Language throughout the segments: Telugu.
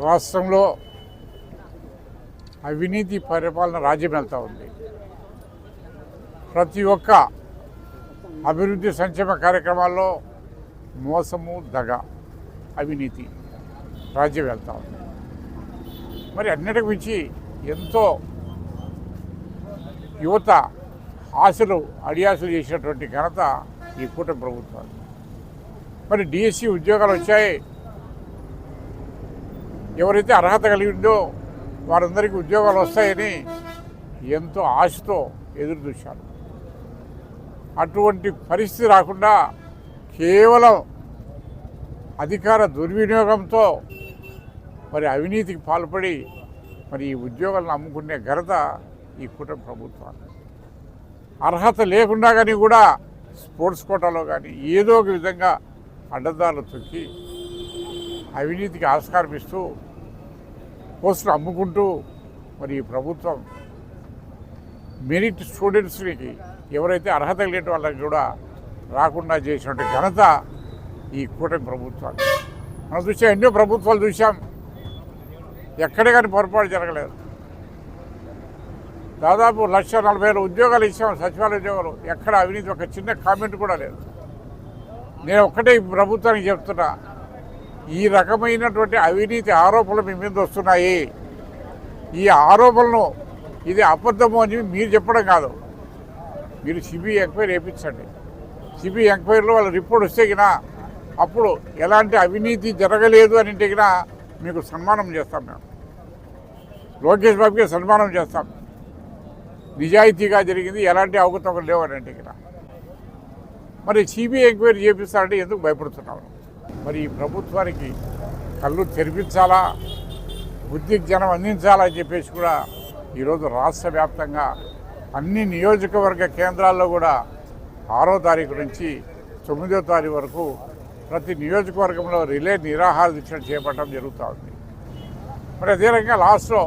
రాష్ట్రంలో అవినీతి పరిపాలన రాజ్యం వెళ్తూ ఉంది. ప్రతి ఒక్క అభివృద్ధి సంక్షేమ కార్యక్రమాల్లో మోసము, దగ, అవినీతి రాజ్యం వెళ్తూ ఉంది. మరి అన్నిటికి మించి ఎంతో యువత ఆశలు అడియాసలు చేసినటువంటి ఘనత ఈ కూటమి ప్రభుత్వాలు. మరి డిఎస్సి ఉద్యోగాలు వచ్చాయి. ఎవరైతే అర్హత కలిగి ఉందో వారందరికీ ఉద్యోగాలు వస్తాయని ఎంతో ఆశతో ఎదురు చూశారు. అటువంటి పరిస్థితి రాకుండా కేవలం అధికార దుర్వినియోగంతో మరి అవినీతికి పాల్పడి మరి ఈ ఉద్యోగాలను అమ్ముకునే ఘనత ఈ కూటమి ప్రభుత్వాలు. అర్హత లేకుండా కానీ కూడా స్పోర్ట్స్ కోటాలో కానీ ఏదో ఒక విధంగా అడ్డదారులు తొక్కి అవినీతికి ఆస్కారం ఇస్తూ పోస్టులు అమ్ముకుంటూ మరి ఈ ప్రభుత్వం మెరిట్ స్టూడెంట్స్కి ఎవరైతే అర్హత లేని వాళ్ళకి కూడా రాకుండా చేసినట్టు ఘనత ఈ కూటమి ప్రభుత్వాలు. మనం చూసాం, ఎన్నో ప్రభుత్వాలు చూసాం, ఎక్కడే కానీ పొరపాటు జరగలేదు. దాదాపు 1,40,000 ఉద్యోగాలు ఇచ్చాం, సచివాలయ ఉద్యోగాలు. ఎక్కడ అవినీతి ఒక చిన్న కామెంట్ కూడా లేదు. నేను ఒక్కటే ఈ ప్రభుత్వానికి చెప్తున్నా, ఈ రకమైనటువంటి అవినీతి ఆరోపణలు మీ మీద వస్తున్నాయి. ఈ ఆరోపణలను ఇది అబద్ధము అని మీరు చెప్పడం కాదు, మీరు సిబిఐ ఎంక్వైరీ వేయించండి. సిబిఐ ఎంక్వైరీలో వాళ్ళ రిపోర్ట్ వస్తే గినా అప్పుడు ఎలాంటి అవినీతి జరగలేదు అని గినా మీకు సన్మానం చేస్తాం. మేము లోకేష్ బాబుకి సన్మానం చేస్తాం. నిజాయితీగా జరిగింది, ఎలాంటి అవకతవకలు లేవు అని అంటే గినా. మరి సిబిఐ ఎంక్వైరీ చేపిస్తారంటే ఎందుకు భయపడుతున్నాను? మరి ఈ ప్రభుత్వానికి కళ్ళు తెరిపించాలా, బుద్ధి జ్ఞానం అందించాలా అని చెప్పేసి కూడా ఈరోజు రాష్ట్ర వ్యాప్తంగా అన్ని నియోజకవర్గ కేంద్రాల్లో కూడా 6వ తారీఖు నుంచి 9వ తారీఖు వరకు ప్రతి నియోజకవర్గంలో రిలే నిరాహార దీక్ష చేపట్టడం జరుగుతూ ఉంది. మరి అదే రకంగా లాస్ట్లో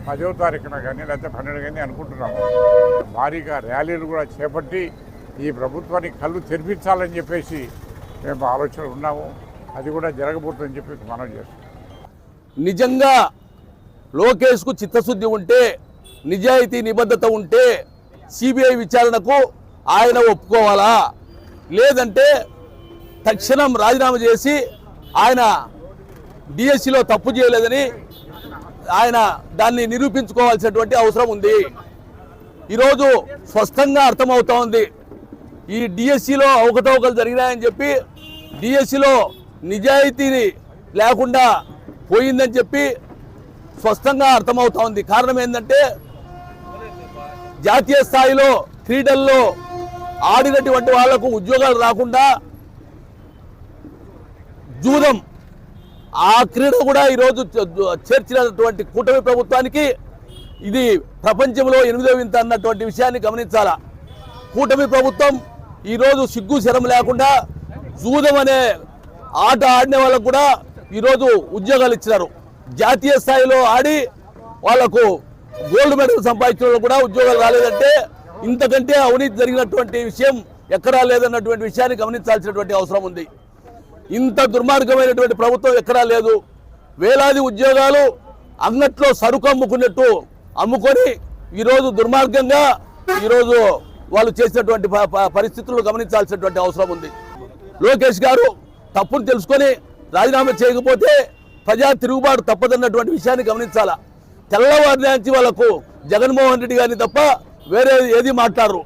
10వ తారీఖున కానీ లేకపోతే 12 కానీ అనుకుంటున్నాము, భారీగా ర్యాలీలు కూడా చేపట్టి ఈ ప్రభుత్వానికి కళ్ళు తెరిపించాలని చెప్పేసి మేము ఆలోచన ఉన్నాము. అది కూడా జరగబోతుందని చెప్పి మనం చేస్తాం. నిజంగా లోకేష్కు చిత్తశుద్ధి ఉంటే, నిజాయితీ నిబద్ధత ఉంటే సిబిఐ విచారణకు ఆయన ఒప్పుకోవాలా, లేదంటే తక్షణం రాజీనామా చేసి ఆయన డిఎస్సిలో తప్పు చేయలేదని ఆయన దాన్ని నిరూపించుకోవాల్సినటువంటి అవసరం ఉంది. ఈరోజు స్పష్టంగా అర్థమవుతా ఉంది, ఈ డిఎస్సిలో అవకతవకలు జరిగినాయని చెప్పి, డిఎస్సిలో నిజాయితీ లేకుండా పోయిందని చెప్పి స్పష్టంగా అర్థమవుతా ఉంది. కారణం ఏంటంటే జాతీయ స్థాయిలో క్రీడల్లో ఆడినటువంటి వాళ్లకు ఉద్యోగాలు రాకుండా జూదం, ఆ క్రీడ కూడా ఈరోజు చేర్చినటువంటి కూటమి ప్రభుత్వానికి ఇది ప్రపంచంలో 8వ వింత అన్నటువంటి విషయాన్ని గమనించాలా. కూటమి ప్రభుత్వం ఈరోజు సిగ్గు శరం లేకుండా జూదం అనే ఆట ఆడిన వాళ్ళకు కూడా ఈరోజు ఉద్యోగాలు ఇచ్చినారు. జాతీయ స్థాయిలో ఆడి వాళ్లకు గోల్డ్ మెడల్ సంపాదించిన వాళ్ళు కూడా ఉద్యోగాలు రాలేదంటే ఇంతకంటే అవినీతి జరిగినటువంటి విషయం ఎక్కడా లేదన్నటువంటి విషయాన్ని గమనించాల్సినటువంటి అవసరం ఉంది. ఇంత దుర్మార్గమైనటువంటి ప్రభుత్వం ఎక్కడా లేదు. వేలాది ఉద్యోగాలు అంగట్లో సరుకు అమ్ముకున్నట్టు అమ్ముకొని ఈరోజు దుర్మార్గంగా ఈరోజు వాళ్ళు చేసినటువంటి పరిస్థితులను గమనించాల్సినటువంటి అవసరం ఉంది. లోకేష్ గారు తప్పును తెలుసుకొని రాజీనామా చేయకపోతే ప్రజా తిరుగుబాటు తప్పదన్నటువంటి విషయాన్ని గమనించాలా. తెల్లవారి నుంచి వాళ్ళకు జగన్మోహన్ రెడ్డి గారిని తప్ప వేరే ఏది మాట్లాడరు.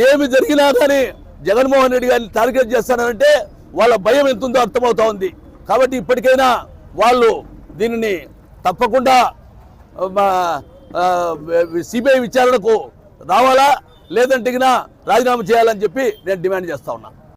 ఏమి జరిగినా కానీ జగన్మోహన్ రెడ్డి గారిని టార్గెట్ చేస్తానంటే వాళ్ళ భయం ఎంతుందో అర్థమవుతా ఉంది. కాబట్టి ఇప్పటికైనా వాళ్ళు దీనిని తప్పకుండా సిబిఐ విచారణకు రావాలా, లేదంటే రాజీనామా చేయాలని చెప్పి నేను డిమాండ్ చేస్తా ఉన్నా.